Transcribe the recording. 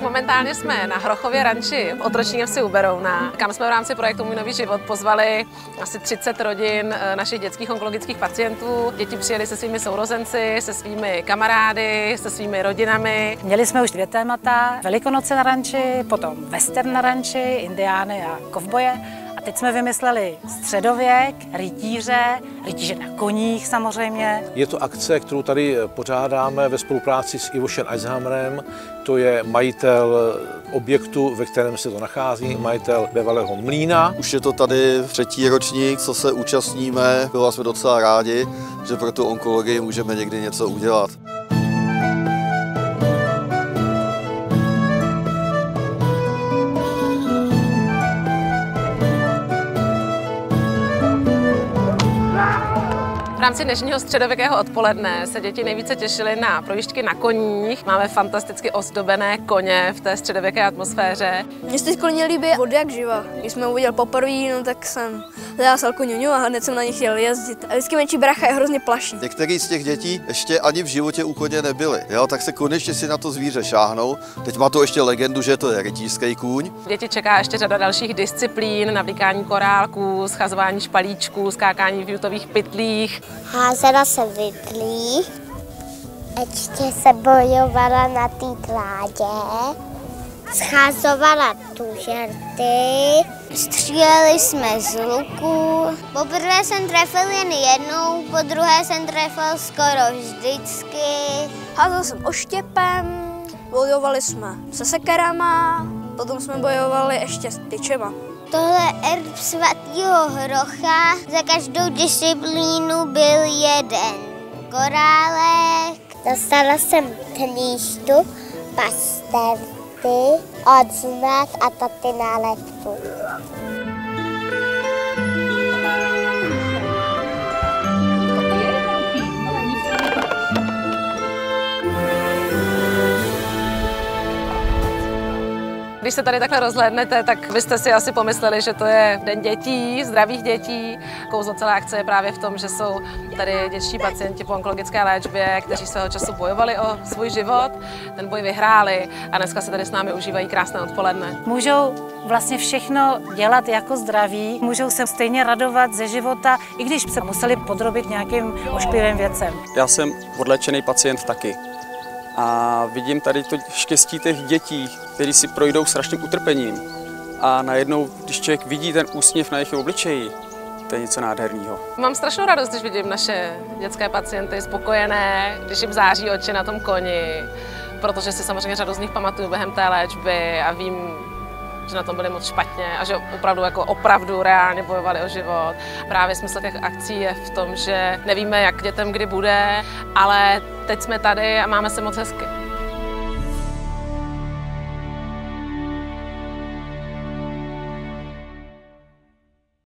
Momentálně jsme na Hrochově ranči v Otroční vsi u Berouna, kam jsme v rámci projektu Můj nový život pozvali asi 30 rodin našich dětských onkologických pacientů. Děti přijeli se svými sourozenci, se svými kamarády, se svými rodinami. Měli jsme už 2 témata, Velikonoce na ranči, potom western na ranči, indiány a kovboje. A teď jsme vymysleli středověk, rytíře na koních samozřejmě. Je to akce, kterou tady pořádáme ve spolupráci s Ivošem Eisenhammerem. To je majitel objektu, ve kterém se to nachází, majitel bývalého mlýna. Už je to tady 3. ročník, co se účastníme. Byla jsme docela rádi, že pro tu onkologii můžeme někdy něco udělat. V rámci dnešního středověkého odpoledne se děti nejvíce těšily na projížďky na koních. Máme fantasticky ozdobené koně v té středověké atmosféře. Mně se ty koně líbí od jak živa. Když jsme uviděl poprvé, no, tak jsem zajásal koňuňu a hned jsem na nich chtěl jezdit. A vždycky menší brácha je hrozně plaší. Některý z těch dětí ještě ani v životě u koně nebyli, jo? Tak se konečně si na to zvíře šáhnou. Teď má to ještě legendu, že to je rytířský kůň. Děti čeká ještě řada dalších disciplín, navlíkání korálků, schazování špalíčků, skákání v jutových pytlích. Házela se vidlí, ještě se bojovala na té trádě, schazovala tužerty, stříleli jsme z luku. Poprvé jsem trefil jen jednou, po druhé jsem trefil skoro vždycky. Házel jsem oštěpem, bojovali jsme se sekerama, potom jsme bojovali ještě s tyčema. Tohle je erb svatého Hrocha, za každou disciplínu byl jeden korálek. Dostala jsem knížtu, pasterty, odznak a taty nálepku. Když se tady takhle rozhlédnete, tak byste si asi pomysleli, že to je Den dětí, zdravých dětí. Kouzlo celé akce je právě v tom, že jsou tady dětští pacienti po onkologické léčbě, kteří svého času bojovali o svůj život, ten boj vyhráli a dneska se tady s námi užívají krásné odpoledne. Můžou vlastně všechno dělat jako zdraví, můžou se stejně radovat ze života, i když se museli podrobit nějakým ošklivým věcem. Já jsem odléčený pacient taky. A vidím tady to štěstí těch dětí, kteří si projdou strašným utrpením. A najednou, když člověk vidí ten úsměv na jejich obličeji, to je něco nádherného. Mám strašnou radost, když vidím naše dětské pacienty spokojené, když jim září oči na tom koni, protože si samozřejmě řadu z nich pamatuju během té léčby a vím, že na tom byli moc špatně a že opravdu reálně bojovali o život. Právě smysl těch akcí je v tom, že nevíme, jak dětem kdy bude, ale teď jsme tady a máme se moc hezky.